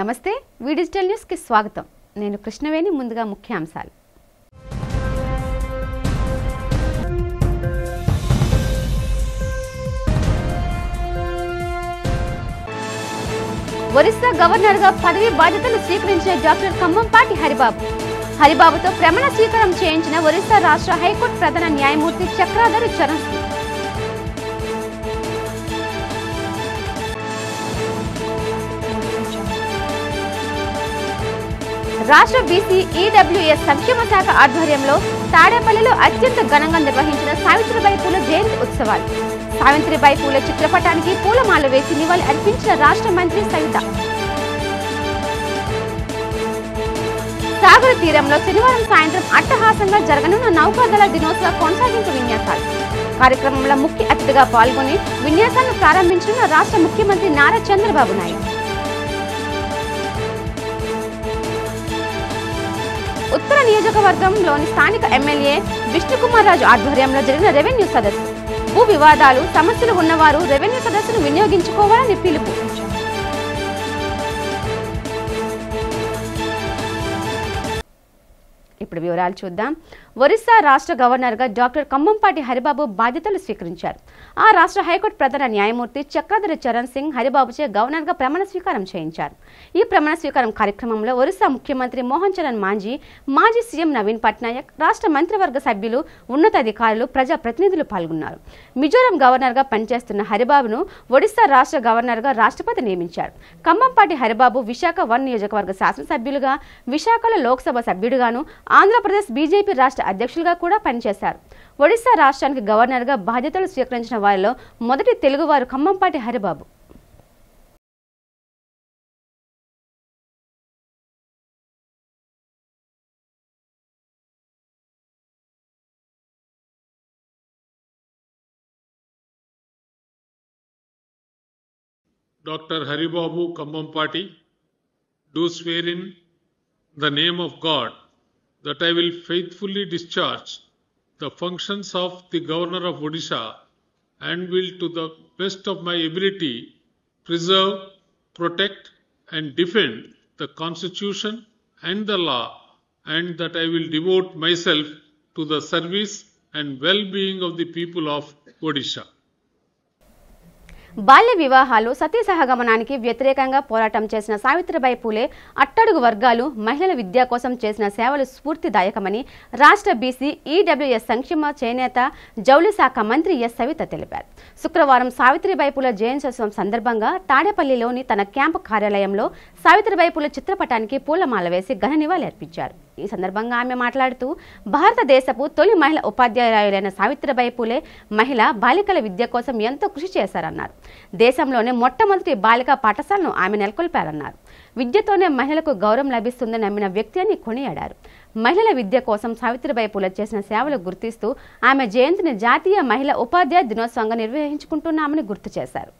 నమస్తే వి digital news కి స్వాగతం. నేను కృష్ణవేణి. ముందుగా ముఖ్యాంశాలు. ఒరిస్సా గవర్నర్ గా పదవి బాధ్యతలు స్వీకరించిన డాక్టర్ కంభంపాటి హరిబాబుతో ప్రమాణ స్వీకారం చేయించిన ఒరిస్సా రాష్ట్ర హైకోర్టు ప్రధాన న్యాయమూర్తి చక్రాధర్ చరణ్ సింగ్. రాష్ట్ర బీసీ ఈడబ్ల్యూఎస్ సంక్షేమ శాఖ ఆధ్వర్యంలో తాడేపల్లిలో అత్యంత ఘనంగా నిర్వహించిన సావిత్రిబాయి పూలే జయంతి ఉత్సవాలు. సావిత్రిబాయి పూలే చిత్రపటానికి పూలమాల వేసి నివాళి అర్పించిన రాష్ట్ర మంత్రి సవిత. సాగర తీరంలో శనివారం సాయంత్రం అట్టహాసంగా జరగనున్న నౌకాదళ దినోత్సవ కొనసాగింపు విన్యాసాలు. కార్యక్రమంలో ముఖ్య అతిథిగా పాల్గొని విన్యాసాలను ప్రారంభించిన రాష్ట్ర ముఖ్యమంత్రి నారా చంద్రబాబు నాయుడు. ఉత్తర నియోజకవర్గంలోని స్థానిక ఎమ్మెల్యే విష్ణుకుమార్ రాజు ఆధ్వర్యంలో జరిగిన రెవెన్యూ సదస్సు. భూ వివాదాలు సమస్యలు ఉన్నవారు రెవెన్యూ సదస్సును వినియోగించుకోవాలని పిలుపు. ఇప్పుడు వివరాలు చూద్దాం. ఒరిస్సా రాష్ట్ర గవర్నర్ గా డాక్టర్ కంభంపాటి హరిబాబు బాధ్యతలు స్వీకరించారు. ఆ రాష్ట్ర హైకోర్టు ప్రధాన న్యాయమూర్తి చక్రధర్ చరణ్ సింగ్ హరిబాబుచే గవర్నర్ గా ప్రమాణ స్వీకారం చేయించారు. ఈ ప్రమాణ స్వీకారం కార్యక్రమంలో ఒరిస్సా ముఖ్యమంత్రి మోహన్ చరణ్ మాంజీ, మాజీ సీఎం నవీన్ పట్నాయక్, రాష్ట్ర మంత్రివర్గ సభ్యులు, ఉన్నతాధికారులు, ప్రజాప్రతినిధులు పాల్గొన్నారు. మిజోరాం గవర్నర్ గా పనిచేస్తున్న హరిబాబును ఒడిశా రాష్ట్ర గవర్నర్ గా రాష్ట్రపతి నియమించారు. కంభంపాటి హరిబాబు విశాఖ 1 నియోజకవర్గ శాసనసభ్యులుగా, విశాఖలో లోక్సభ సభ్యుడిగాను, ఆంధ్రప్రదేశ్ బీజేపీ రాష్ట్ర అధ్యక్షులుగా కూడా పనిచేశారు. ఒడిశా రాష్ట్రానికి గవర్నర్ గా బాధ్యతలు స్వీకరించిన వారిలో మొదటి తెలుగువారు Kambhampati Haribabu. Dr. Haribabu Kambampati, do swear in the name of God that I will faithfully discharge the functions of the Governor of Odisha and will to the best of my ability preserve, protect and defend the Constitution and the law, and that I will devote myself to the service and well-being of the people of Odisha. బాల్య వివాహాలు, సతీ సహగమనానికి వ్యతిరేకంగా పోరాటం చేసిన సావిత్రిబాయి పూలే అట్టడుగు వర్గాలు, మహిళల విద్య కోసం చేసిన సేవలు స్ఫూర్తిదాయకమని రాష్ట్ర బీసీ ఈడబ్ల్యూఎస్ సంక్షేమ చేనేత జౌళి శాఖ మంత్రి ఎస్ సవిత తెలిపారు. శుక్రవారం సావిత్రిబాయి పూలే జయంత్యోత్సవం సందర్భంగా తాడేపల్లిలోని తన క్యాంపు కార్యాలయంలో సావిత్రిబాయి పూలే చిత్రపటానికి పూలమాల వేసి ఘన నివాళి అర్పించారు. ఈ సందర్భంగా ఆమె మాట్లాడుతూ భారతదేశపు తొలి మహిళా ఉపాధ్యాయురాలైన సావిత్రిబాయి పూలే మహిళా బాలికల విద్య కోసం ఎంతో కృషి చేశారన్నారు. దేశంలోనే మొట్టమొదటి బాలికా పాఠశాలను ఆమె నెలకొల్పారన్నారు. విద్యతోనే మహిళలకు గౌరవం లభిస్తుందని నమ్మిన వ్యక్తి అని కొనియాడారు. మహిళల విద్య కోసం సావిత్రిబాయి పూలే చేసిన సేవలు గుర్తిస్తూ ఆమె జయంతిని జాతీయ మహిళా ఉపాధ్యాయ దినోత్సవంగా నిర్వహించుకుంటున్నామని గుర్తు చేశారు.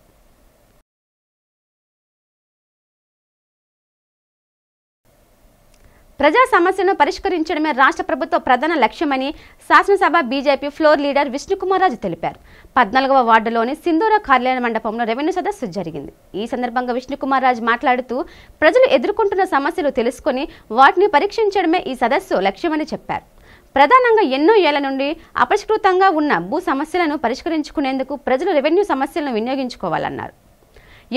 ప్రజా సమస్యలను పరిష్కరించడమే రాష్ట్ర ప్రభుత్వ ప్రధాన లక్ష్యమని శాసనసభ BJP floor leader Vishnukumar Raju తెలిపారు. 14వ వార్డులోని సింధూర కార్యాలయ మండపంలో రెవెన్యూ సదస్సు జరిగింది. ఈ సందర్భంగా విష్ణుకుమార్ రాజు మాట్లాడుతూ ప్రజలు ఎదుర్కొంటున్న సమస్యలు తెలుసుకుని వాటిని పరీక్షించడమే ఈ సదస్సు లక్ష్యమని చెప్పారు. ప్రధానంగా ఎన్నో ఏళ్ల నుండి అపరిష్కృతంగా ఉన్న భూ సమస్యలను పరిష్కరించుకునేందుకు ప్రజలు రెవెన్యూ సమస్యలను వినియోగించుకోవాలన్నారు.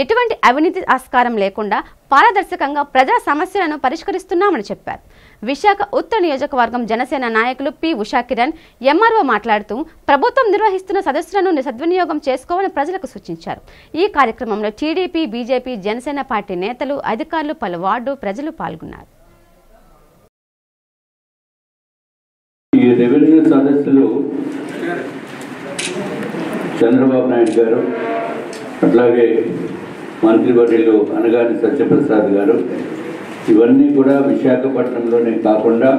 ఎటువంటి అవినీతి ఆస్కారం లేకుండా పారదర్శకంగా ప్రజా సమస్యలను పరిష్కరిస్తున్నామని చెప్పారు. విశాఖ ఉత్తర నియోజకవర్గం జనసేన నాయకులు పి ఉషాకిరణ్ ఎంఆర్ఓ మాట్లాడుతూ ప్రభుత్వం నిర్వహిస్తున్న సదస్సులను సద్వినియోగం చేసుకోవాలని ప్రజలకు సూచించారు. ఈ కార్యక్రమంలో టీడీపీ, బీజేపీ, జనసేన పార్టీ నేతలు, అధికారులు, పలు వార్డు ప్రజలు పాల్గొన్నారు. ఈ రెవెన్యూ సదస్సులు చంద్రబాబు నాయుడు గారు, అట్లాగే మంత్రివర్యులు అనగాని సత్యప్రసాద్ గారు, ఇవన్నీ కూడా విశాఖపట్నంలోనే కాకుండా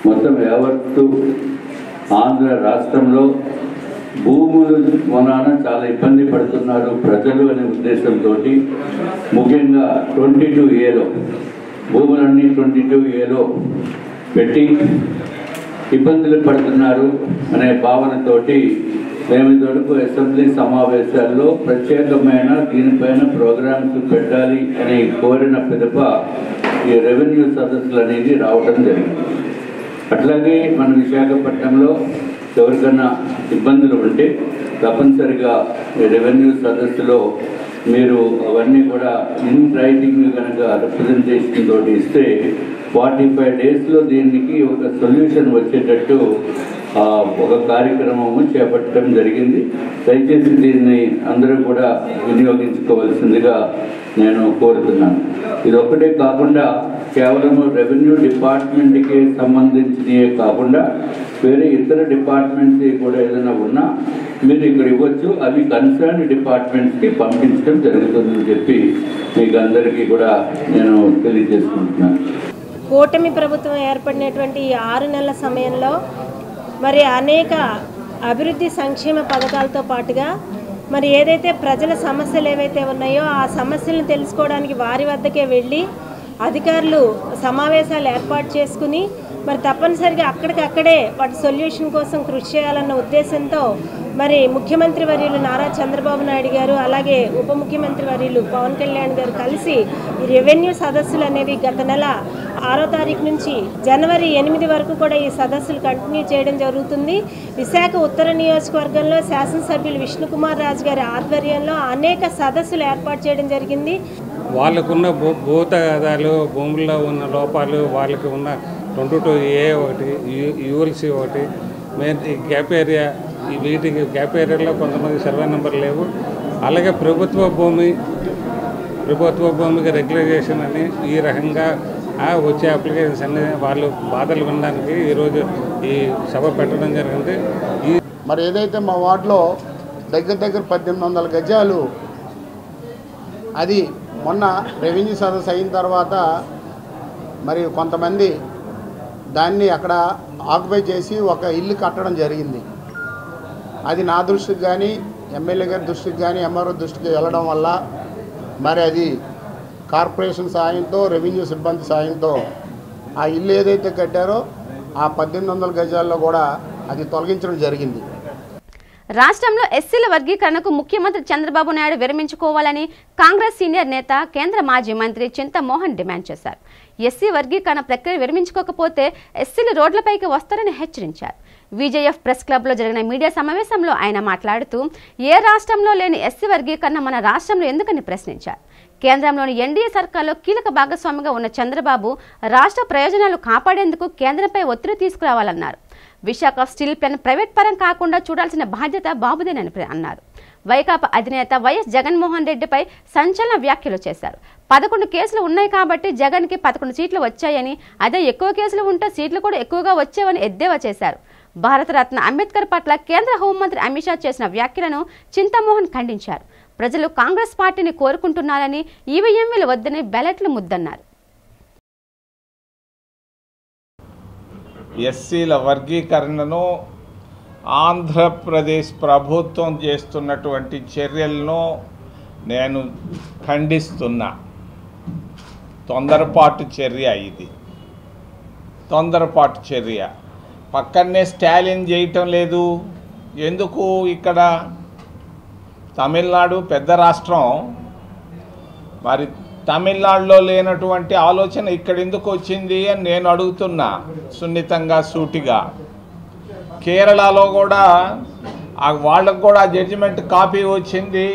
మొత్తం యావత్తు ఆంధ్ర రాష్ట్రంలో భూములు కొనాన చాలా ఇబ్బంది పడుతున్నారు ప్రజలు అనే ఉద్దేశంతో ముఖ్యంగా 22A భూములన్నీ 22A పెట్టి ఇబ్బందులు పడుతున్నారు అనే భావనతోటి మేము ఇదివరకు అసెంబ్లీ సమావేశాల్లో ప్రత్యేకమైన దీనిపైన ప్రోగ్రామ్స్ పెట్టాలి అని కోరిన పిదప ఈ రెవెన్యూ సదస్సులు అనేది రావడం జరిగింది. అట్లాగే మన విశాఖపట్నంలో ఎవరికన్నా ఇబ్బందులు ఉంటే తప్పనిసరిగా ఈ రెవెన్యూ సదస్సులో మీరు అవన్నీ కూడా ఇన్ రైటింగ్ కనుక రిప్రజెంటేషన్ తోటి ఇస్తే 45 డేస్లో దీనికి ఒక సొల్యూషన్ వచ్చేటట్టు ఒక కార్యక్రమము చేపట్టడం జరిగింది. దయచేసి దీన్ని అందరూ కూడా వినియోగించుకోవాల్సిందిగా నేను కోరుతున్నాను. ఇది ఒక్కటే కాకుండా కేవలం రెవెన్యూ డిపార్ట్మెంట్కి సంబంధించినవే కాకుండా వేరే ఇతర డిపార్ట్మెంట్స్ కూడా ఏదైనా ఉన్నా మీరు ఇక్కడ ఇవ్వచ్చు, అవి కన్సర్న్ డిపార్ట్మెంట్స్కి పంపించడం జరుగుతుందని చెప్పి మీకు అందరికీ కూడా నేను తెలియజేసుకుంటున్నాను. కూటమి ప్రభుత్వం ఏర్పడినటువంటి ఈ 6 నెలల సమయంలో మరి అనేక అభివృద్ధి సంక్షేమ పథకాలతో పాటుగా మరి ఏదైతే ప్రజల సమస్యలు ఏవైతే ఉన్నాయో ఆ సమస్యలను తెలుసుకోవడానికి వారి వద్దకే వెళ్ళి అధికారులు సమావేశాలు ఏర్పాటు చేసుకుని మరి తప్పనిసరిగా అక్కడికక్కడే వాటి సొల్యూషన్ కోసం కృషి చేయాలన్న ఉద్దేశంతో మరి ముఖ్యమంత్రి వర్యులు నారా చంద్రబాబు నాయుడు గారు అలాగే ఉప ముఖ్యమంత్రి వర్యులు పవన్ కళ్యాణ్ గారు కలిసి ఈ రెవెన్యూ సదస్సులు అనేవి గత నెల 6వ తారీఖు నుంచి జనవరి 8 వరకు కూడా ఈ సదస్సులు కంటిన్యూ చేయడం జరుగుతుంది. విశాఖ ఉత్తర నియోజకవర్గంలో శాసనసభ్యులు విష్ణుకుమార్ రాజు గారి ఆధ్వర్యంలో అనేక సదస్సులు ఏర్పాటు చేయడం జరిగింది. వాళ్ళకున్న భూతగాదాలు, భూముల్లో ఉన్న లోపాలు, వాళ్ళకి ఉన్న 22A ఒకటి, యూఎల్సీ ఒకటి, మెయిన్ గ్యాప్ ఏరియా, వీటికి గ్యాప్ ఏరియాలో కొంతమంది సర్వే నెంబర్ లేవు. అలాగే ప్రభుత్వ భూమికి రెగ్యులైజేషన్ అని ఈ రకంగా వచ్చే అప్లికేషన్స్ అన్ని వాళ్ళు బాధలు వినడానికి ఈరోజు ఈ సభ పెట్టడం జరిగింది. మరి ఏదైతే మా వార్డులో దగ్గర 1800 గజాలు అది మొన్న రెవెన్యూ సదస్సు అయిన తర్వాత మరి కొంతమంది దాన్ని అక్కడ ఆక్యుపై చేసి ఒక ఇల్లు కట్టడం జరిగింది. అది నా దృష్టికి కానీ ఎమ్మెల్యే గారి దృష్టికి కానీ ఎంఆర్ఓ దృష్టికి వెళ్ళడం వల్ల మరి అది కార్పొరేషన్ సాయంతో రెవెన్యూ సిబ్బంది సాయంతో ఆ ఇల్లు ఏదైతే కట్టారో ఆ 1800 గజాల్లో కూడా అది తొలగించడం జరిగింది. రాష్ట్రంలో ఎస్సీల వర్గీకరణకు ముఖ్యమంత్రి చంద్రబాబు నాయుడు విరమించుకోవాలని కాంగ్రెస్ సీనియర్ నేత కేంద్ర మాజీ మంత్రి చింతమోహన్ డిమాండ్ చేశారు. ఎస్సీ వర్గీకరణ ప్రక్రియ విరమించుకోకపోతే ఎస్సీలు రోడ్లపైకి వస్తారని హెచ్చరించారు. విజేఎఫ్ ప్రెస్ క్లబ్లో జరిగిన మీడియా సమావేశంలో ఆయన మాట్లాడుతూ ఏ రాష్ట్రంలో లేని ఎస్సీ వర్గీకరణ మన రాష్ట్రంలో ఎందుకని ప్రశ్నించారు. కేంద్రంలోని ఎన్డీఏ సర్కార్లో కీలక భాగస్వామిగా ఉన్న చంద్రబాబు రాష్ట్ర ప్రయోజనాలు కాపాడేందుకు కేంద్రంపై ఒత్తిడి తీసుకురావాలన్నారు. విశాఖ స్టీల్ ప్లాంట్ ప్రైవేట్ పరం కాకుండా చూడాల్సిన బాధ్యత బాబుదేనని అన్నారు. వైకాపా అధినేత వైఎస్ జగన్మోహన్ రెడ్డిపై సంచలన వ్యాఖ్యలు చేశారు. 11 కేసులు ఉన్నాయి కాబట్టి జగన్కి 11 సీట్లు వచ్చాయని, అదే ఎక్కువ కేసులు ఉంటే సీట్లు కూడా ఎక్కువగా వచ్చేవని ఎద్దేవా చేశారు. భారతరత్న అంబేద్కర్ పట్ల కేంద్ర హోంమంత్రి అమిత్ షా చేసిన వ్యాఖ్యలను చింతమోహన్ ఖండించారు. ప్రజలు కాంగ్రెస్ పార్టీని కోరుకుంటున్నారని, ఈవీఎంలు వద్దని బ్యాలెట్లు ముద్దన్నారు. ఎస్సీల వర్గీకరణను ఆంధ్రప్రదేశ్ ప్రభుత్వం చేస్తున్నటువంటి చర్యలను నేను ఖండిస్తున్నా. తొందరపాటు చర్య ఇది, తొందరపాటు చర్య. పక్కనే స్టాలిన్ చేయటం లేదు ఎందుకు? ఇక్కడ తమిళనాడు పెద్ద రాష్ట్రం, మరి తమిళనాడులో లేనటువంటి ఆలోచన ఇక్కడ ఎందుకు వచ్చింది అని నేను అడుగుతున్నా సున్నితంగా, సూటిగా. కేరళలో కూడా వాళ్ళకు కూడా జడ్జిమెంట్ కాపీ వచ్చింది.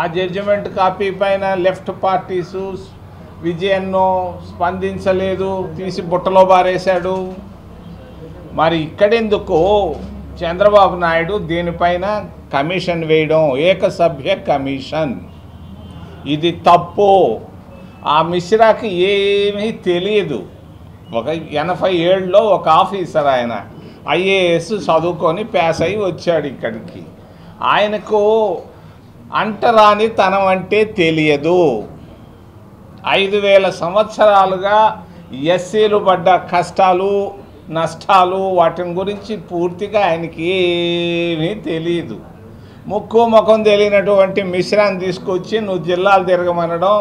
ఆ జడ్జిమెంట్ కాపీ పైన లెఫ్ట్ పార్టీసు విజయన్నో స్పందించలేదు, తీసి బుట్టలో బారేశాడు. మరి ఇక్కడెందుకు చంద్రబాబు నాయుడు దీనిపైన కమిషన్ వేయడం, ఏకసభ్య కమిషన్? ఇది తప్పు. ఆ మిశ్రాకి ఏమీ తెలియదు. ఒక 87లో ఒక ఆఫీసర్, ఆయన ఐఏఎస్ చదువుకొని పాస్ అయ్యి వచ్చాడు ఇక్కడికి. ఆయనకు అంటరాని తనం అంటే తెలియదు. 5000 సంవత్సరాలుగా ఎస్సీలు పడ్డ కష్టాలు నష్టాలు వాటిని గురించి పూర్తిగా ఆయనకి ఏమీ తెలియదు. ముక్కు ముఖం తెలియనటువంటి మిశ్రాన్ని తీసుకొచ్చి నువ్వు జిల్లాలు తిరగమనడం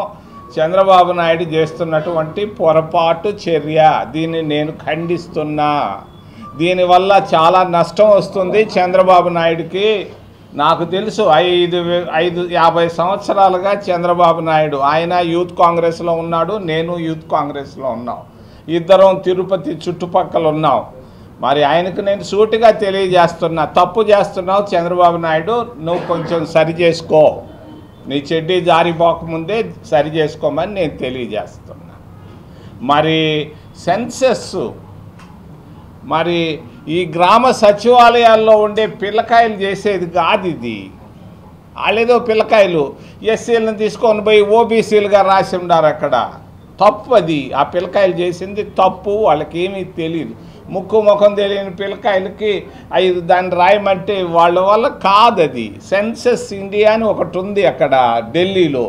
చంద్రబాబు నాయుడు చేస్తున్నటువంటి పొరపాటు చర్య. దీన్ని నేను ఖండిస్తున్నా. దీనివల్ల చాలా నష్టం వస్తుంది చంద్రబాబు నాయుడుకి. నాకు తెలుసు 50 సంవత్సరాలుగా చంద్రబాబు నాయుడు ఆయన యూత్ కాంగ్రెస్లో ఉన్నాడు, నేను యూత్ కాంగ్రెస్లో ఉన్నాం, ఇద్దరం తిరుపతి చుట్టుపక్కల ఉన్నాం. మరి ఆయనకు నేను సూటిగా తెలియజేస్తున్నా, తప్పు చేస్తున్నావు చంద్రబాబు నాయుడు, నువ్వు కొంచెం సరి చేసుకో, నీ చెడ్డీ జారిపోకముందే సరి చేసుకోమని నేను తెలియజేస్తున్నా. మరి సెన్సెస్, మరి ఈ గ్రామ సచివాలయాల్లో ఉండే పిల్లకాయలు చేసేది కాదు ఇది. వాళ్ళేదో పిల్లకాయలు ఎస్సీలను తీసుకొని పోయి ఓబీసీలుగా రాసి ఉన్నారు అక్కడ. తప్పు అది, ఆ పిల్లకాయలు చేసింది తప్పు, వాళ్ళకి ఏమీ తెలియదు. ముక్కు ముఖం తెలియని పిల్లకాయలకి దాన్ని రాయమంటే వాళ్ళ వల్ల కాదు. అది సెన్సస్ ఇండియా అని ఒకటి ఉంది అక్కడ ఢిల్లీలో,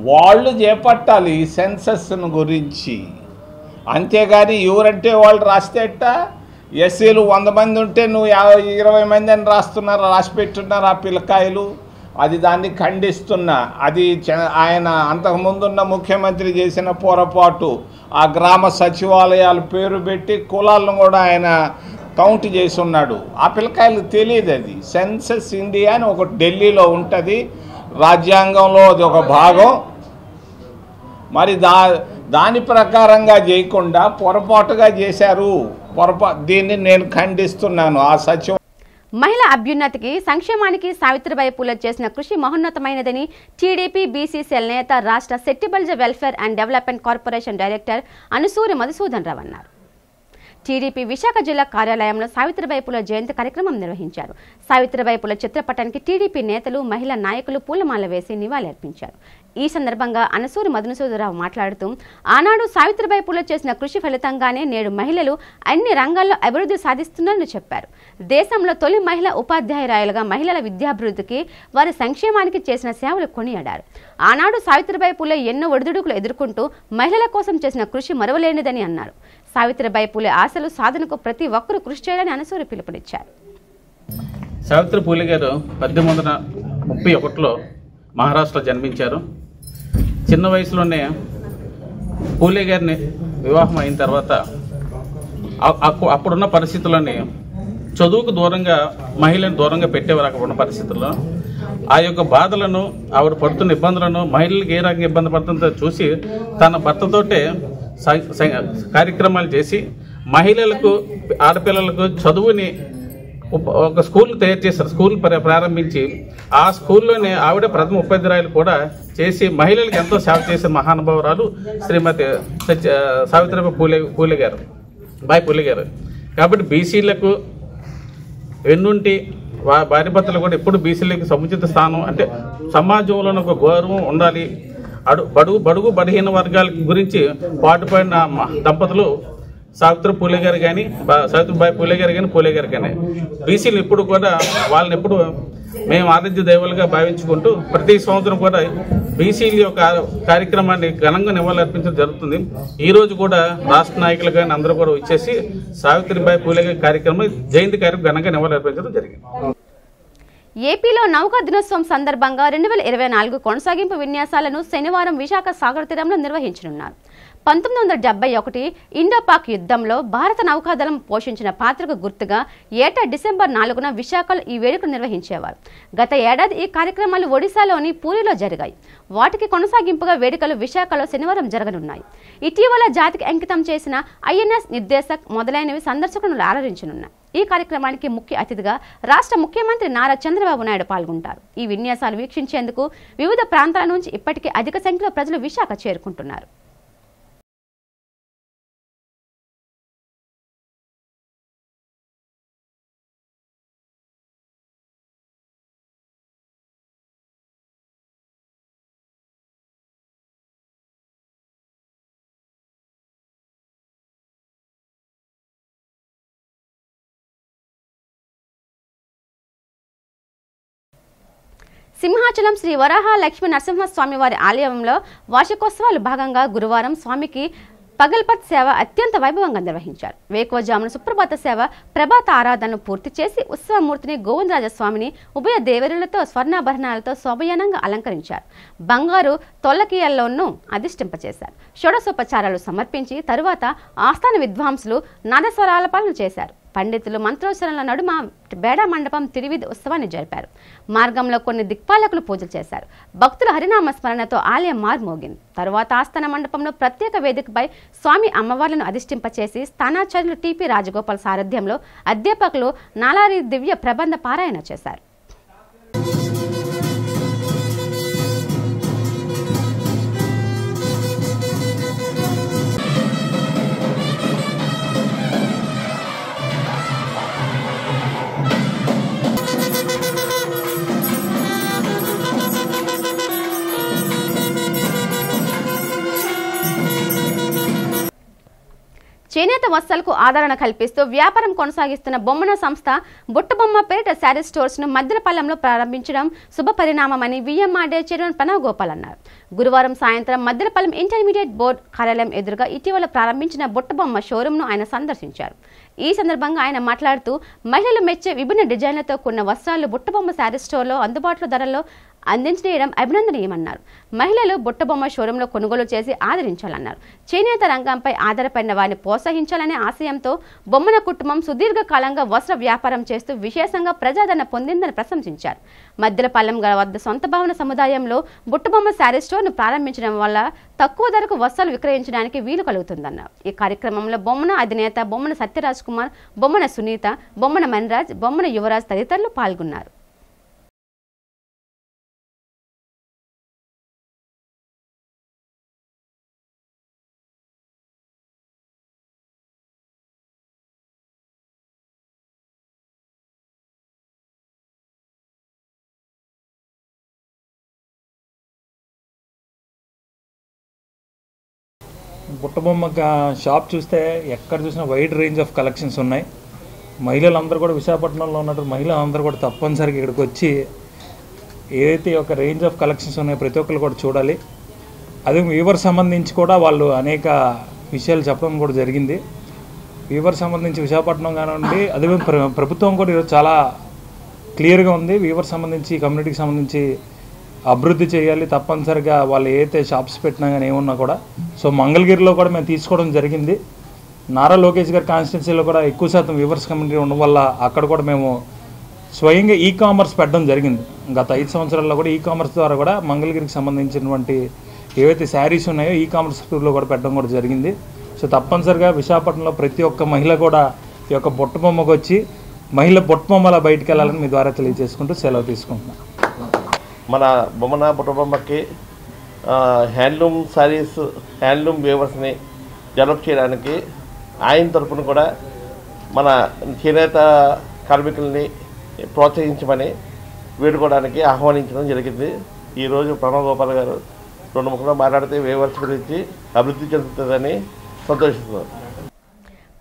వాళ్ళు చేపట్టాలి ఈ సెన్సస్ను గురించి. అంతేగాని ఎవరంటే వాళ్ళు రాస్తేట. ఎస్సీలు 100 మంది ఉంటే నువ్వు 20 మంది అని రాసి పెట్టున్నారు ఆ పిల్లకాయలు. అది దాన్ని ఖండిస్తున్నా. అది ఆయన అంతకుముందున్న ముఖ్యమంత్రి చేసిన పొరపాటు. ఆ గ్రామ సచివాలయాల పేరు పెట్టి కులాలను కూడా ఆయన కౌంట్ చేసి ఉన్నాడు. ఆ పిల్లకాయలకు తెలియదు. అది సెన్సస్ ఇండియా అని ఒకటి ఢిల్లీలో ఉంటుంది, రాజ్యాంగంలో అది ఒక భాగం. మరి దాని ప్రకారంగా చేయకుండా పొరపాటుగా చేశారు. దీన్ని నేను ఖండిస్తున్నాను. ఆ సచివ మహిళా అభ్యున్నతికి సంక్షేమానికి సావిత్రిబాయి పూలే చేసిన కృషి మహోన్నతమైనదని టీడీపీ బీసీ సెల్ నేత, రాష్ట్ర Settibalija welfare and development corporation director Anusuri Madhusudan Rao అన్నారు. టీడీపీ విశాఖ జిల్లా కార్యాలయంలో సావిత్రిబాయి పూలే జయంతి కార్యక్రమం నిర్వహించారు. సావిత్రిబాయి పూలే చిత్రపటానికి టీడీపీ నేతలు, మహిళా నాయకులు పూలమాల వేసి నివాళులర్పించారు. ఈ సందర్భంగా అనసూరి మధుసూదనరావు మాట్లాడుతూ, ఆనాడు సావిత్రిబాయి పూలే చేసిన కృషి ఫలితంగానే నేడు మహిళలు అన్ని రంగాల్లో అభివృద్ధి సాధిస్తున్నారని చెప్పారు. దేశంలో తొలి మహిళా ఉపాధ్యాయురాలుగా మహిళల విద్యాభివృద్ధికి, వారి సంక్షేమానికి చేసిన సేవలు కొనియాడారు. ఆనాడు సావిత్రిబాయి పూలే ఎన్నో ఒడిదుడుకులు ఎదుర్కొంటూ మహిళల కోసం చేసిన కృషి మరువలేనిదని అన్నారు. సావిత్రిబాయి పూలే ఆశలు సాధనకు ప్రతి ఒక్కరూ కృషి చేయాలని అనసూరి పిలుపునిచ్చారు. సావిత్రి పూలే గారు 1831లో మహారాష్ట్రలో జన్మించారు. చిన్న వయసులోనే పూలే గారిని వివాహం అయిన తర్వాత అప్పుడున్న పరిస్థితులని చదువుకు దూరంగా మహిళలను దూరంగా పెట్టేవారు. అక్కడ ఉన్న పరిస్థితుల్లో ఆ యొక్క బాధలను, ఆవిడ పడుతున్న ఇబ్బందులను, మహిళలకు ఏ రకంగా ఇబ్బంది పడుతుందో చూసి తన భర్తతోటే కార్యక్రమాలు చేసి మహిళలకు, ఆడపిల్లలకు చదువుని ఒక స్కూల్ తయారు చేశారు. స్కూల్ ప్రారంభించి ఆ స్కూల్లోనే ఆవిడ ప్రథమ ఉపాధ్యాయులు కూడా చేసి మహిళలకు ఎంతో సేవ చేసే మహానుభావురాలు శ్రీమతి సావిత్రిబాయి పూలే గారు, బాయి పూలే గారు. కాబట్టి బీసీలకు ఎన్నుంటి భార్య భర్తలు కూడా ఎప్పుడు బీసీలకు సముచిత స్థానం, అంటే సమాజంలో ఒక గౌరవం ఉండాలి. బడుగు బలహీన వర్గాల గురించి పాటుపడిన దంపతులు సావిత్రి పూలే గారు కానీ, సావిత్రిబాయి పూలే గారు కానీ, పూలే గారు కానీ. బీసీలు ఎప్పుడు కూడా వాళ్ళని ఎప్పుడు మేము ఆరాధ్య దైవాలుగా భావించుకుంటూ ప్రతి సంవత్సరం కూడా బీసీల యొక్క కార్యక్రమాన్ని ఘనంగా నివాళులర్పించడం జరుగుతుంది. ఈ రోజు కూడా రాష్ట్ర నాయకులు కానీ అందరూ కూడా వచ్చేసి సావిత్రిబాయి పూలే గారి కార్యక్రమం, జయంతి కార్యక్రమం ఘనంగా నివాళులర్పించడం జరిగింది. ఏపీలో నౌకా దినోత్సవం సందర్భంగా 2024 కొనసాగింపు విన్యాసాలను శనివారం విశాఖ సాగర్ తీరంలో నిర్వహించనున్నారు. 1971 ఇండో-పాక్ యుద్ధంలో భారత నౌకాదళం పోషించిన పాత్రకు గుర్తుగా ఏటా డిసెంబర్ 4న విశాఖలో ఈ వేడుకలు నిర్వహించేవారు. గత ఏడాది ఈ కార్యక్రమాలు ఒడిశాలోని పూరిలో జరిగాయి. వాటికి కొనసాగింపుగా వేడుకలు విశాఖలో శనివారం జరగనున్నాయి. ఇటీవల జాతికి అంకితం చేసిన ఐఎన్ఎస్ నిర్దేశక్ మొదలైనవి సందర్శకులను ఆలరించనున్నాయి. ఈ కార్యక్రమానికి ముఖ్య అతిథిగా రాష్ట్ర ముఖ్యమంత్రి నారా చంద్రబాబు నాయుడు పాల్గొంటారు. ఈ విన్యాసాలు వీక్షించేందుకు వివిధ ప్రాంతాల నుంచి ఇప్పటికే అధిక సంఖ్యలో ప్రజలు విశాఖ చేరుకుంటున్నారు. సింహాచలం శ్రీ వరాహ లక్ష్మీ నరసింహస్వామి వారి ఆలయంలో వార్షికోత్సవాలు భాగంగా గురువారం స్వామికి పగల్పత్ సేవ అత్యంత వైభవంగా నిర్వహించారు. వేకువజామున సుప్రభాత సేవ, ప్రభాత ఆరాధనను పూర్తి చేసి ఉత్సవమూర్తిని గోవిందరాజస్వామిని ఉభయ దేవరులతో స్వర్ణాభరణాలతో శోభయానంగా అలంకరించారు. బంగారు తొల్లకియల్లోనూ అధిష్టింపచేశారు. షోడశోపచారాలు సమర్పించి తరువాత ఆస్థాన విద్వాంసులు నాదస్వరాలపాలన చేశారు. పండితులు మంత్రోచ్చరణల నడుమ బేడా మండపం తిరువిధి ఉత్సవాన్ని జరిపారు. మార్గంలో కొన్ని దిక్పాలకులు పూజలు చేశారు. భక్తుల హరినామ స్మరణతో ఆలయం మార్మోగింది. తరువాత ఆస్థాన మండపంలో ప్రత్యేక వేదికపై స్వామి అమ్మవార్లను అధిష్ఠింపచేసి స్థానాచార్యులు టిపి రాజగోపాల్ సారథ్యంలో అధ్యాపకులు నాలారి దివ్య ప్రబంధ పారాయణ చేశారు. చేనేత వస్త్రాలకు ఆదరణ కల్పిస్తూ వ్యాపారం కొనసాగిస్తున్న బొమ్మన సంస్థ బుట్టబొమ్మ పేరిట శారీ స్టోర్స్ ను మద్దెలపల్లంలో ప్రారంభించడం శుభ పరిణామమని విఎంఆర్డే చైర్మన్ ప్రణవ్ గోపాల్ అన్నారు. గురువారం సాయంత్రం మద్దెలపల్లం ఇంటర్మీడియట్ బోర్డు కార్యాలయం ఎదురుగా ఇటీవల ప్రారంభించిన బుట్టబొమ్మ షోరూమ్ ను ఆయన సందర్శించారు. ఈ సందర్భంగా ఆయన మాట్లాడుతూ మహిళలు మెచ్చే విభిన్న డిజైన్లతో కూడిన వస్త్రాలు బుట్టబొమ్మ శారీ స్టోర్లో అందుబాటులో ధరల్లో అందించడం అభినందనీయమన్నారు. మహిళలు బుట్టబొమ్మ షోరూంలో కొనుగోలు చేసి ఆదరించాలన్నారు. చేనేత రంగంపై ఆధారపడిన వారిని ప్రోత్సహించాలనే ఆశయంతో బొమ్మన కుటుంబం సుదీర్ఘకాలంగా వస్త్ర వ్యాపారం చేస్తూ విశేషంగా ప్రజాదరణ పొందిందని ప్రశంసించారు. మద్దెలపల్లం వద్ద సొంత భవన సముదాయంలో బుట్టబొమ్మ శారీ స్టోర్ను ప్రారంభించడం వల్ల తక్కువ ధరకు వస్త్రాలు విక్రయించడానికి వీలు కలుగుతుందన్నారు. ఈ కార్యక్రమంలో బొమ్మన అధినేత బొమ్మన సత్యరాజ్ కుమార్, బొమ్మన సునీత, బొమ్మన మన్రాజ్, బొమ్మన యువరాజ్ తదితరులు పాల్గొన్నారు. బుట్టబొమ్మ షాప్ చూస్తే ఎక్కడ చూసినా వైడ్ రేంజ్ ఆఫ్ కలెక్షన్స్ ఉన్నాయి. మహిళలందరూ కూడా విశాఖపట్నంలో ఉన్నట్టు మహిళలందరూ కూడా తప్పనిసరిగా ఇక్కడికి వచ్చి ఏదైతే ఒక రేంజ్ ఆఫ్ కలెక్షన్స్ ఉన్నాయో ప్రతి ఒక్కరు కూడా చూడాలి. అదే వీవర్ సంబంధించి కూడా వాళ్ళు అనేక విషయాలు చెప్పడం కూడా జరిగింది. వీవర్ సంబంధించి విశాఖపట్నం కానివ్వండి, అదే ప్రభుత్వం కూడా ఈరోజు చాలా క్లియర్గా ఉంది. వీవర్ సంబంధించి కమ్యూనిటీకి సంబంధించి అభివృద్ధి చేయాలి తప్పనిసరిగా. వాళ్ళు ఏదైతే షాప్స్ పెట్టినా కానీ ఏమున్నా కూడా సో మంగళగిరిలో కూడా మేము తీసుకోవడం జరిగింది. నారా లోకేష్ గారి కాన్స్టిట్యున్సీలో కూడా ఎక్కువ శాతం వ్యూవర్స్ కమ్యూనిటీ ఉండడం వల్ల అక్కడ కూడా మేము స్వయంగా ఈ కామర్స్ పెట్టడం జరిగింది. గత 5 సంవత్సరాల్లో కూడా ఈ కామర్స్ ద్వారా కూడా మంగళగిరికి సంబంధించినటువంటి ఏవైతే శారీస్ ఉన్నాయో ఈ కామర్స్ స్టోర్లో కూడా పెట్టడం కూడా జరిగింది. సో తప్పనిసరిగా విశాఖపట్నంలో ప్రతి ఒక్క మహిళ కూడా ఈ యొక్క బుట్టబొమ్మకు వచ్చి మహిళ బుట్టబొమ్మలా బయటికి వెళ్ళాలని మీ ద్వారా తెలియజేసుకుంటూ సెలవు తీసుకుంటున్నాను. మన బొమ్మన బుట్టబొమ్మకి హ్యాండ్లూమ్ శారీస్, హ్యాండ్లూమ్ వేవర్స్ని డెవలప్ చేయడానికి ఆయన తరఫున కూడా మన చేనేత కార్మికుల్ని ప్రోత్సహించమని వేడుకోవడానికి ఆహ్వానించడం జరిగింది. ఈరోజు ప్రణవ్ గోపాల్ గారు 2 ముక్కలు మాట్లాడితే వేవర్స్ గురించి అభివృద్ధి చెందుతుందని సంతోషిస్తున్నారు.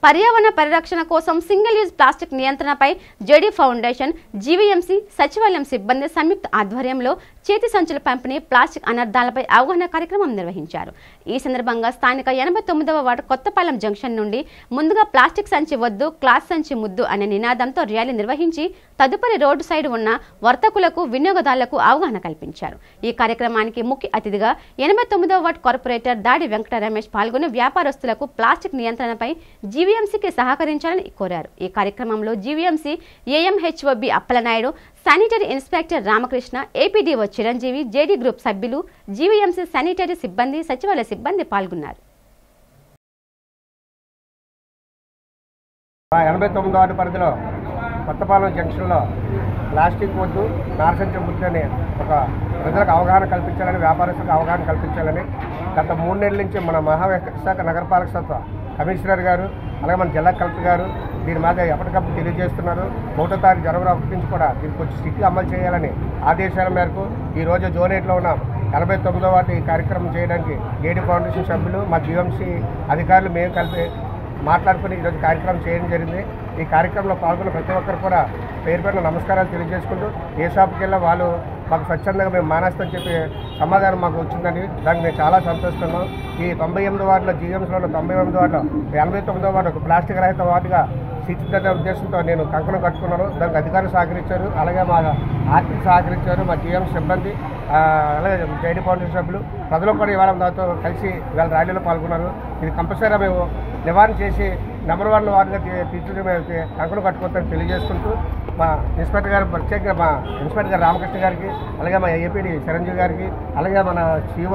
పర్యావరణ పరిరక్షణ కోసం సింగిల్ యూజ్ ప్లాస్టిక్ నియంత్రణపై జేడీ ఫౌండేషన్, జీవీఎంసీ, సచివాలయం సిబ్బంది సంయుక్త ఆధ్వర్యంలో చేతి సంచుల పంపిణీ, ప్లాస్టిక్ అనర్థాలపై అవగాహన కార్యక్రమం నిర్వహించారు. ఈ సందర్భంగా స్థానిక 89వ వార్డు కొత్తపాలెం జంక్షన్ నుండి ముందుగా ప్లాస్టిక్ సంచి వద్దు, క్లాత్ సంచి ముద్దు అనే నినాదంతో ర్యాలీ నిర్వహించి తదుపరి రోడ్డు సైడ్ ఉన్న వర్తకులకు, వినియోగదారులకు అవగాహన కల్పించారు. ఈ కార్యక్రమానికి ముఖ్య అతిథిగా 89వ వార్డు కార్పొరేటర్ దాడి వెంకట రమేష్ పాల్గొని వ్యాపారస్తులకు ప్లాస్టిక్ నియంత్రణపై జీవీఎంసీకి సహకరించాలని కోరారు. ఈ కార్యక్రమంలో GVMC AMHO B Appalanaidu, sanitary inspector Ramakrishna, APDO Chiranjeevi, JD group సభ్యులు, జీవీఎంసీ శానిటరీ సిబ్బంది, సచివాలయ సిబ్బంది పాల్గొన్నారు. 89వ వార్డు పరిధిలో కొత్తపాలెం జంక్షన్లో ప్లాస్టిక్ వద్దు, నారసంచి ముద్దు అని ఒక ప్రజలకు అవగాహన కల్పించాలని, వ్యాపారస్తులకు అవగాహన కల్పించాలని గత 3 నెలల నుంచి మన మహావిశాఖ నగరపాలక సంస్థ కమిషనర్ గారు, అలాగే మన జిల్లా కలెక్టర్ గారు దీని మీద ఎప్పటికప్పుడు తెలియజేస్తున్నారు. 1వ తారీఖు జనవరి 1 నుంచి కూడా దీనికి కొంచెం స్ట్రిక్ట్గా అమలు చేయాలని ఆదేశాల మేరకు ఈరోజు జోన్ 8లో ఉన్న 89వ వార్డు ఈ కార్యక్రమం చేయడానికి జేడీ ఫౌండేషన్ సభ్యులు, మా జీఎంసీ అధికారులు మేము కలిపి మాట్లాడుకుని ఈరోజు కార్యక్రమం చేయడం జరిగింది. ఈ కార్యక్రమంలో పాల్గొన్న ప్రతి ఒక్కరు కూడా పేరు పేరున నమస్కారాలు తెలియజేసుకుంటూ ఏ షాప్కి వెళ్ళా వాళ్ళు మాకు స్వచ్ఛందంగా మేము మానేస్తామని చెప్పి సమాధానం మాకు వచ్చిందని దానికి మేము చాలా సంతోషిస్తున్నాం. ఈ 98వ వార్డులో జీఎంసీలో ఉన్న 98వ వార్డులో 89వ వార్డు ఒక ప్లాస్టిక్ రహిత వార్డుగా తీర్చిదిద్దే ఉద్దేశంతో నేను కంకణం కట్టుకున్నాను. దానికి అధికారులు సహకరించారు, అలాగే మా ఆర్థిక సహకరించారు, మా జీఎంసీ సిబ్బంది, అలాగే జేడీ ఫౌండేషన్ సభ్యులు, ప్రజలు కూడా ఇవాళ నాతో కలిసి ఇవాళ ర్యాలీలో పాల్గొన్నారు. ఇది కంపల్సరీగా మేము నివారణ చేసి నెంబర్ 1 వార్డుగా తీర్చిదిద్దే కంకణం కట్టుకుంటామని తెలియజేసుకుంటూ మా ఇన్స్పెక్టర్ గారు ప్రత్యేకంగా మా ఇన్స్పెక్టర్ గారు రామకృష్ణ గారికి, అలాగే మా ఏపీడీ చిరంజీవి గారికి, అలాగే మన శివ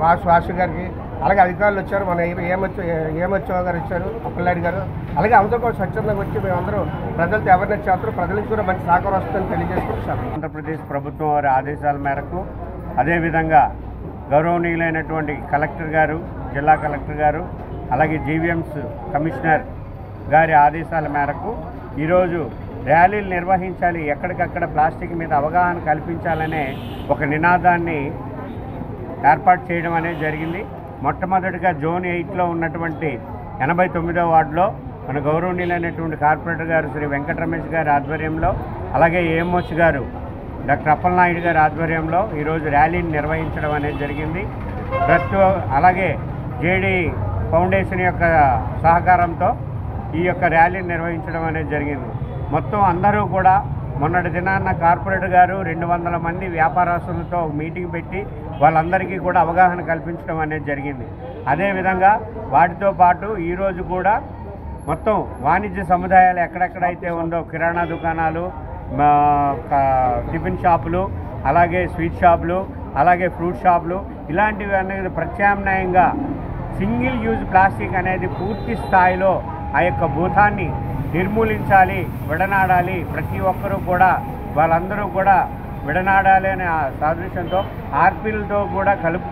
వాసు గారికి, అలాగే అధికారులు వచ్చారు, మన ఏమొచ్చో గారు వచ్చారు, అప్పలనాయుడు గారు, అలాగే అందరూ కూడా స్వచ్ఛందంగా వచ్చి మేమందరూ ప్రజలతో అవేర్నెస్ చేస్తారు. ప్రజల నుంచి కూడా మంచి సహకారం వస్తుందని తెలియజేసుకుంటున్నాం. ఆంధ్రప్రదేశ్ ప్రభుత్వం వారి ఆదేశాల మేరకు, అదేవిధంగా గౌరవనీయులైనటువంటి కలెక్టర్ గారు, జిల్లా కలెక్టర్ గారు, అలాగే జీవీఎంస్ కమిషనర్ గారి ఆదేశాల మేరకు ఈరోజు ర్యాలీలు నిర్వహించాలి, ఎక్కడికక్కడ ప్లాస్టిక్ మీద అవగాహన కల్పించాలనే ఒక నినాదాన్ని ఏర్పాటు చేయడం అనేది జరిగింది. మొట్టమొదటిగా జోన్ 8లో ఉన్నటువంటి 89వ వార్డులో మన గౌరవనీయులైనటువంటి కార్పొరేటర్ గారు శ్రీ వెంకట రమేష్ గారి ఆధ్వర్యంలో, అలాగే ఏఎంఓస్ గారు డాక్టర్ అప్పలనాయుడు గారి ఆధ్వర్యంలో ఈరోజు ర్యాలీని నిర్వహించడం అనేది జరిగింది. అలాగే జేడీ ఫౌండేషన్ యొక్క సహకారంతో ఈ యొక్క ర్యాలీని నిర్వహించడం అనేది జరిగింది. మొత్తం అందరూ కూడా మొన్నటి దినాన్న కార్పొరేటర్ గారు 200 మంది వ్యాపారస్తులతో మీటింగ్ పెట్టి వాళ్ళందరికీ కూడా అవగాహన కల్పించడం అనేది జరిగింది. అదేవిధంగా వాటితో పాటు ఈరోజు కూడా మొత్తం వాణిజ్య సముదాయాలు ఎక్కడెక్కడైతే ఉందో కిరాణా దుకాణాలు, టిఫిన్ షాపులు, అలాగే స్వీట్ షాపులు, అలాగే ఫ్రూట్ షాపులు, ఇలాంటివి అనేది ప్రత్యామ్నాయంగా సింగిల్ యూజ్ ప్లాస్టిక్ అనేది పూర్తి స్థాయిలో ఆ యొక్క భూతాన్ని నిర్మూలించాలి, విడనాడాలి. ప్రతి ఒక్కరూ కూడా వాళ్ళందరూ కూడా విడనాడాలి అనే సాదృశ్యంతో ఆర్పీలతో కూడా కలుపు.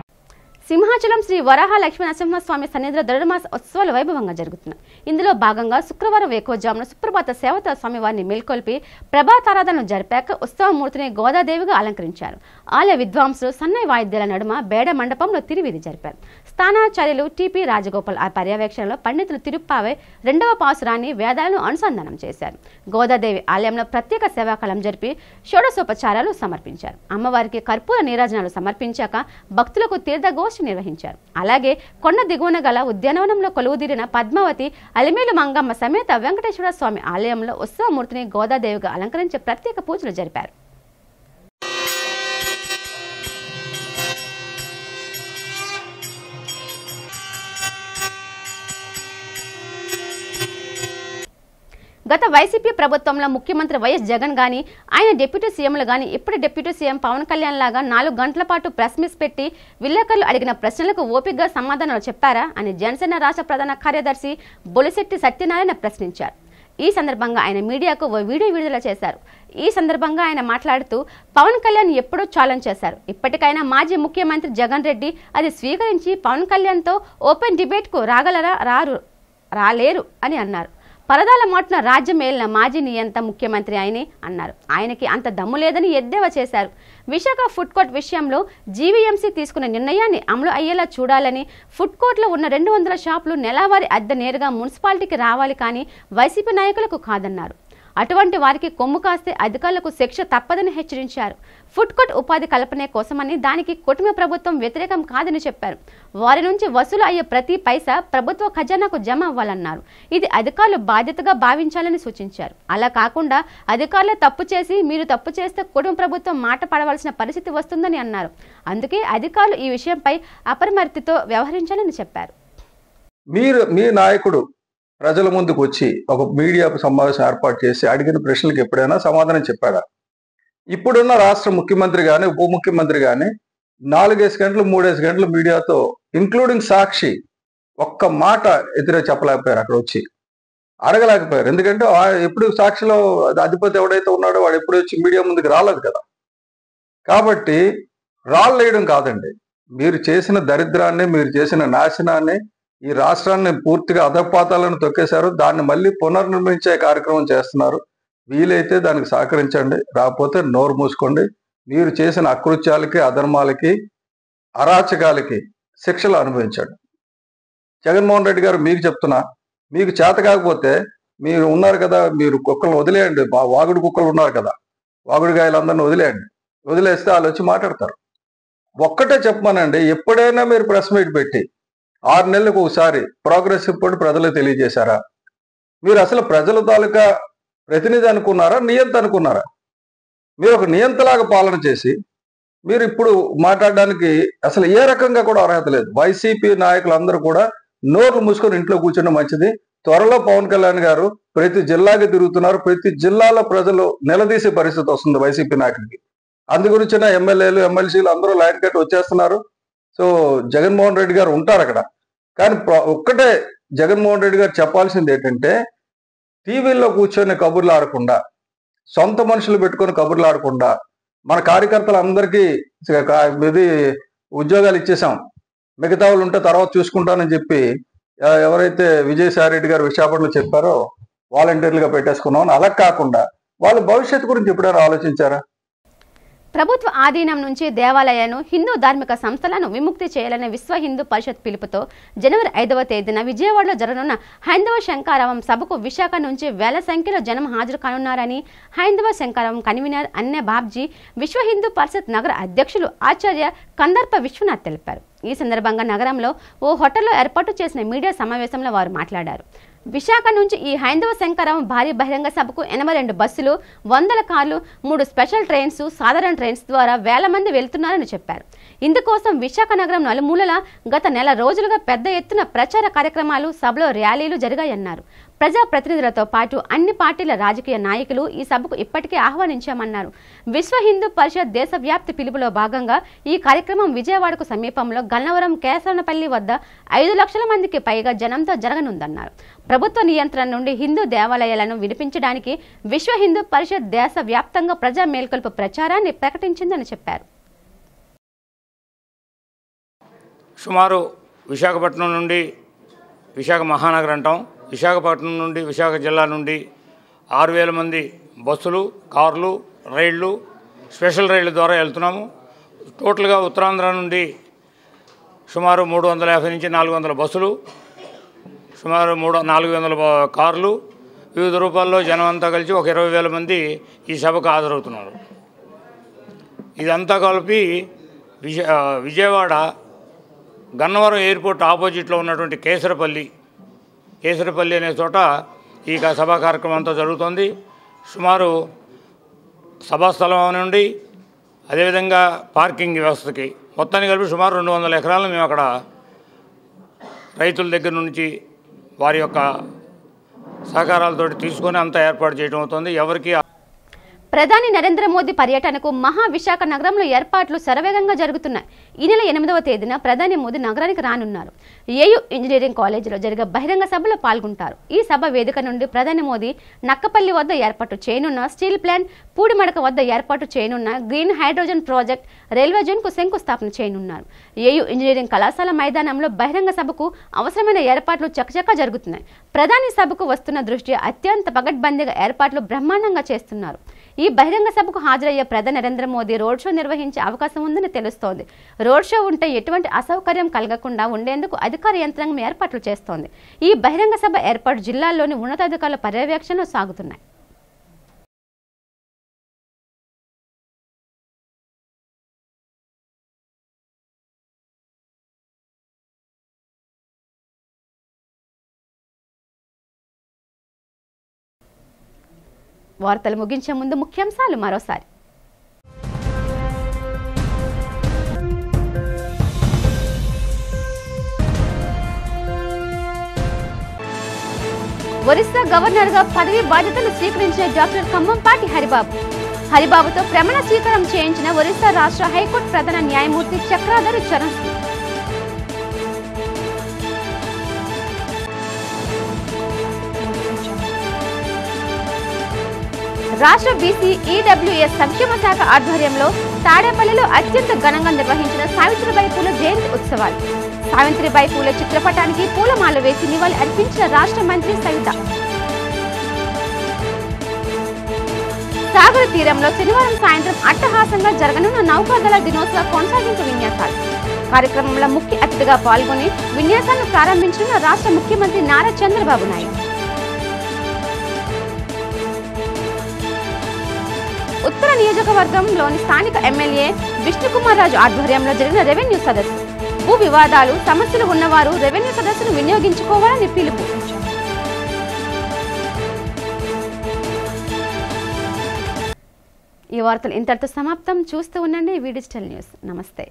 సింహాచలం శ్రీ వరాహ లక్ష్మీ నరసింహస్వామి సన్నిధిలో ధనుర్మాస ఉత్సవాలు వైభవంగా జరుగుతున్నాయి. ఇందులో భాగంగా శుక్రవారం వేకోజామున సుప్రభాత సేవతో స్వామివారిని మేల్కొల్పి ప్రభాతారాధనలు జరిపాక ఉత్సవమూర్తిని గోదాదేవిగా అలంకరించారు. ఆలయ విద్వాంసులు సన్నై వాయిద్యాల నడుమ బేడ మండపంలో తిరువీధి జరిపారు. స్థానాచార్యులు టిపి రాజగోపాల్ ఆ పర్యవేక్షణలో పండితులు తిరుప్పావై 2వ పాసురాన్ని వేదాలను అనుసంధానం చేశారు. గోదాదేవి ఆలయంలో ప్రత్యేక సేవాకాలం జరిపి షోడశోపచారాలు సమర్పించారు. అమ్మవారికి కర్పూర నీరాజనాలు సమర్పించాక భక్తులకు తీర్థగోష్ఠి నిర్వహించారు. అలాగే కొండ దిగువన గల ఉద్యానవనంలో కొలువుదీరిన పద్మావతి అలిమేలు మంగమ్మ సమేత వెంకటేశ్వర స్వామి ఆలయంలో ఉత్సవమూర్తిని గోదాదేవిగా అలంకరించి ప్రత్యేక పూజలు జరిపారు. గత వైసీపీ ప్రభుత్వంలో ముఖ్యమంత్రి వైఎస్ జగన్ గాని, ఆయన డిప్యూటీ సీఎంలు గాని ఇప్పుడు డిప్యూటీ సీఎం పవన్ కళ్యాణ్ లాగా 4 గంటల పాటు ప్రెస్ మీట్ పెట్టి విలేకరులు అడిగిన ప్రశ్నలకు ఓపికగా సమాధానాలు చెప్పారా అని జనసేన రాష్ట్ర ప్రధాన కార్యదర్శి బొలిశెట్టి సత్యనారాయణ ప్రశ్నించారు. ఈ సందర్భంగా ఆయన మీడియాకు ఓ వీడియో విడుదల చేశారు. ఈ సందర్భంగా ఆయన మాట్లాడుతూ పవన్ కళ్యాణ్ ఎప్పుడూ ఛాలెంజ్ చేశారు. ఇప్పటికైనా మాజీ ముఖ్యమంత్రి జగన్ రెడ్డి అది స్వీకరించి పవన్ కళ్యాణ్తో ఓపెన్ డిబేట్కు రాలేరు అని అన్నారు. పరదాల మాటున రాజ్యం ఏలిన మాజీ నియంత ముఖ్యమంత్రి ఆయనే అన్నారు. ఆయనకి అంత దమ్ము లేదని ఎద్దేవా చేశారు. విశాఖ ఫుడ్ కోర్ట్ విషయంలో జీవీఎంసీ తీసుకున్న నిర్ణయాన్ని అమలు అయ్యేలా చూడాలని, ఫుడ్ కోర్టులో ఉన్న 200 షాపులు నెలవారీ అద్దె నేరుగా మున్సిపాలిటీకి రావాలి కానీ వైసీపీ నాయకులకు కాదన్నారు. అటువంటి వారికి కొమ్ము కాస్తే అధికారులకు శిక్ష తప్పదని హెచ్చరించారు. ఫుడ్ కోర్ట్ ఉపాధి కల్పనే కోసమని దానికి కుటుంబ ప్రభుత్వం వ్యతిరేకం కాదని చెప్పారు. వారి నుంచి వసూలు అయ్యే ప్రతి పైసా ప్రభుత్వ ఖజానాకు జమ అవ్వాలన్నారు. ఇది అధికారులు బాధ్యతగా భావించాలని సూచించారు. అలా కాకుండా అధికారులే తప్పు చేసి మీరు తప్పు చేస్తే కుటుంబ ప్రభుత్వం మాట పడవలసిన పరిస్థితి వస్తుందని అన్నారు. అందుకే అధికారులు ఈ విషయంపై అపరిమర్తితో వ్యవహరించాలని చెప్పారు. మీ నాయకుడు ప్రజల ముందుకు వచ్చి ఒక మీడియా సమావేశం ఏర్పాటు చేసి అడిగిన ప్రశ్నలకు ఎప్పుడైనా సమాధానం చెప్పాడా? ఇప్పుడున్న రాష్ట్ర ముఖ్యమంత్రి కానీ ఉప ముఖ్యమంత్రి కానీ 4 గంటలు 3 గంటలు మీడియాతో ఇంక్లూడింగ్ సాక్షి ఒక్క మాట ఎదురే చెప్పలేకపోయారు. అక్కడ వచ్చి అడగలేకపోయారు. ఎందుకంటే ఎప్పుడు సాక్షిలో అధిపతి ఎవడైతే ఉన్నాడో వాడు ఎప్పుడు వచ్చి మీడియా ముందుకు రాలేదు కదా. కాబట్టి రాళ్ళు వేయడం కాదండి, మీరు చేసిన దరిద్రాన్ని, మీరు చేసిన నాశనాన్ని, ఈ రాష్ట్రాన్ని పూర్తిగా అధపాతాలను తొక్కేశారు. దాన్ని మళ్ళీ పునర్నిర్మించే కార్యక్రమం చేస్తున్నారు. వీలైతే దానికి సహకరించండి, రాకపోతే నోరు మూసుకోండి. మీరు చేసిన అకృత్యాలకి, అధర్మాలకి, అరాచకాలకి శిక్షలు అనుభవించండి. జగన్మోహన్ రెడ్డి గారు మీకు చెప్తున్నా, మీకు చేత కాకపోతే మీరు ఉన్నారు కదా, మీరు కుక్కలను వదిలేయండి. వాగుడు కుక్కలు ఉన్నారు కదా, వాగుడుగాయలందరినీ వదిలేయండి. వదిలేస్తే వాళ్ళు వచ్చి మాట్లాడతారు. ఒక్కటే చెప్పమానండి, ఎప్పుడైనా మీరు ప్రెస్ మీట్ పెట్టి 6 నెలలకు ఒకసారి ప్రోగ్రెస్ రిపోర్ట్ ప్రజలకు తెలియజేశారా? మీరు అసలు ప్రజల తాలూకా ప్రతినిధి అనుకున్నారా, నియంత అనుకున్నారా? మీరు ఒక నియంతలాగా పాలన చేసి మీరు ఇప్పుడు మాట్లాడడానికి అసలు ఏ రకంగా కూడా అర్హత లేదు. వైసీపీ నాయకులందరూ కూడా నోర్లు మూసుకొని ఇంట్లో కూర్చోడం మంచిది. త్వరలో పవన్ కళ్యాణ్ గారు ప్రతి జిల్లాకి తిరుగుతున్నారు. ప్రతి జిల్లాలో ప్రజలు నిలదీసే పరిస్థితి వస్తుంది వైసీపీ నాయకుడికి. అందు గురించిన ఎమ్మెల్యేలు ఎమ్మెల్సీలు అందరూ లైన్ కట్టి వచ్చేస్తున్నారు. సో జగన్మోహన్ రెడ్డి గారు ఉంటారు అక్కడ. కానీ ఒక్కటే జగన్మోహన్ రెడ్డి గారు చెప్పాల్సింది ఏంటంటే, టీవీల్లో కూర్చొని కబుర్లు ఆడకుండా, సొంత మనుషులు పెట్టుకొని కబుర్లు ఆడకుండా, మన కార్యకర్తలందరికీ ఇది ఉద్యోగాలు ఇచ్చేసాం, మిగతా వాళ్ళు ఉంటే తర్వాత చూసుకుంటానని చెప్పి ఎవరైతే విజయసాయి రెడ్డి గారు విశాఖపట్నంలో చెప్పారో వాలంటీర్లుగా పెట్టేసుకున్నాం. అలా కాకుండా వాళ్ళ భవిష్యత్తు గురించి ఎప్పుడైనా ఆలోచించారా? ప్రభుత్వ ఆధీనం నుంచి దేవాలయాలను, హిందూ ధార్మిక సంస్థలను విముక్తి చేయాలనే విశ్వ హిందూ పరిషత్ పిలుపుతో జనవరి 5వ తేదీన విజయవాడలో జరగనున్న హైందవ శంకారావం సభకు విశాఖ నుంచి వేల సంఖ్యలో జనం హాజరు కానున్నారని హైందవ శంకారావం కన్వీనర్ అన్నే బాబ్జీ, విశ్వ హిందూ పరిషత్ నగర అధ్యక్షులు ఆచార్య కందర్ప విశ్వనాథ్ తెలిపారు. ఈ సందర్భంగా నగరంలో ఓ హోటల్లో ఏర్పాటు చేసిన మీడియా సమావేశంలో వారు మాట్లాడారు. విశాఖ నుంచి ఈ హైందవ శంకరావం భారీ బహిరంగ సభకు 82 బస్సులు, 100 కార్లు, 3 స్పెషల్ ట్రైన్స్, సాధారణ ట్రైన్స్ ద్వారా వేల మంది వెళ్తున్నారని చెప్పారు. ఇందుకోసం విశాఖ నగరం నలుమూలలా గత నెల రోజులుగా పెద్ద ఎత్తున ప్రచార కార్యక్రమాలు, సభలో ర్యాలీలు జరిగాయన్నారు. ప్రజాప్రతినిధులతో పాటు అన్ని పార్టీల రాజకీయ నాయకులు ఈ సభకు ఇప్పటికే ఆహ్వానించామన్నారు. విశ్వ హిందూ పరిషత్ దేశవ్యాప్తి పిలుపులో భాగంగా ఈ కార్యక్రమం విజయవాడకు సమీపంలో గన్నవరం కేశవనపల్లి వద్ద 5 లక్షల మందికి పైగా జనంతో జరగనుందన్నారు. ప్రభుత్వ నియంత్రణ నుండి హిందూ దేవాలయాలను విడిపించడానికి విశ్వ హిందూ పరిషత్ దేశవ్యాప్తంగా ప్రజా మేల్కొల్పు ప్రచారాన్ని ప్రకటించిందని చెప్పారు. సుమారు విశాఖపట్నం నుండి, విశాఖ మహానగరం అంటాం, విశాఖపట్నం నుండి విశాఖ జిల్లా నుండి 6000 మంది బస్సులు, కార్లు, రైళ్లు, స్పెషల్ రైళ్ల ద్వారా వెళ్తున్నాము. టోటల్గా ఉత్తరాంధ్ర నుండి సుమారు 350 నుంచి 400 బస్సులు, సుమారు 400 కార్లు, వివిధ రూపాల్లో జనం అంతా కలిసి ఒక 20,000 మంది ఈ సభకు హాజరవుతున్నారు. ఇదంతా కలిపి విజయవాడ గన్నవరం ఎయిర్పోర్ట్ ఆపోజిట్లో ఉన్నటువంటి కేసరపల్లి అనే చోట ఈ సభా కార్యక్రమం అంతా జరుగుతుంది. సుమారు సభాస్థలం నుండి అదేవిధంగా పార్కింగ్ వ్యవస్థకి మొత్తాన్ని కలిపి సుమారు 200 ఎకరాలను మేము అక్కడ రైతుల దగ్గర నుంచి వారి యొక్క సహకారాలతో తీసుకొని అంతా ఏర్పాటు చేయడం అవుతుంది. ఎవరికి ప్రధాని నరేంద్ర మోదీ పర్యటనకు మహావిశాఖ నగరంలో ఏర్పాట్లు శరవేగంగా జరుగుతున్నాయి. ఈ నెల 8వ తేదీన ప్రధాని మోదీ నగరానికి రానున్నారు. ఏయూ ఇంజనీరింగ్ కాలేజీలో జరిగే బహిరంగ సభలో పాల్గొంటారు. ఈ సభ వేదిక నుండి ప్రధాని మోదీ నక్కపల్లి వద్ద ఏర్పాటు చేయనున్న స్టీల్ ప్లాంట్, పూడిమడక వద్ద ఏర్పాటు చేయనున్న గ్రీన్ హైడ్రోజన్ ప్రాజెక్ట్, రైల్వే జోన్కు శంకుస్థాపన చేయనున్నారు. ఏయూ ఇంజనీరింగ్ కళాశాల మైదానంలో బహిరంగ సభకు అవసరమైన ఏర్పాట్లు చకచకా జరుగుతున్నాయి. ప్రధాని సభకు వస్తున్న దృష్ట్యా అత్యంత పగడ్బందీగా ఏర్పాట్లు బ్రహ్మాండంగా చేస్తున్నారు. ఈ బహిరంగ సభకు హాజరయ్యే ప్రధాని నరేంద్ర మోదీ రోడ్ షో నిర్వహించే అవకాశం ఉందని తెలుస్తోంది. రోడ్ షో ఉంటే ఎటువంటి అసౌకర్యం కలగకుండా ఉండేందుకు అధికార యంత్రాంగం ఏర్పాట్లు చేస్తోంది. ఈ బహిరంగ సభ ఏర్పాటు జిల్లాల్లోని ఉన్నతాధికారుల పర్యవేక్షణలో సాగుతున్నాయి. వార్తలు ముగించే ముందు ముఖ్యాంశాలు మరోసారి. ఒరిస్సా గవర్నర్గా పదవి బాధ్యతలు స్వీకరించిన డాక్టర్ ఖమ్మంపాటి హరిబాబుతో ప్రమాణ స్వీకారం చేయించిన ఒరిస్సా రాష్ట్ర హైకోర్టు ప్రధాన న్యాయమూర్తి చక్రాధర్ చరణ్. రాష్ట్ర బీసీ ఈడబ్ల్యూఎస్ సంక్షేమ శాఖ ఆధ్వర్యంలో తాడేపల్లిలో అత్యంత ఘనంగా నిర్వహించిన సావిత్రిబాయి పూలే జయంతి ఉత్సవాలు. సావిత్రిబాయి పూలే చిత్రపటానికి పూలమాల వేసి నివాళి అర్పించిన రాష్ట్ర మంత్రి సవిత. సాగర తీరంలో శనివారం సాయంత్రం అట్టహాసంగా జరగనున్న నౌకాదళ దినోత్సవ కొనసాగింపు విన్యాసాలు. కార్యక్రమంలో ముఖ్య అతిథిగా పాల్గొని విన్యాసాలను ప్రారంభించిన రాష్ట్ర ముఖ్యమంత్రి నారా చంద్రబాబు నాయుడు. ఉత్తర నియోజకవర్గంలోని స్థానిక ఎమ్మెల్యే విష్ణుకుమార్ రాజు ఆధ్వర్యంలో జరిగిన రెవెన్యూ సదస్సు. భూ వివాదాలు, సమస్యలు ఉన్నవారు రెవెన్యూ సదస్సును వినియోగించుకోవాలని పిలుపు. ఈ వార్తలు ఇంతటితో సమాప్తం. చూస్తూ ఉండండి వి డిజిటల్ న్యూస్. నమస్తే.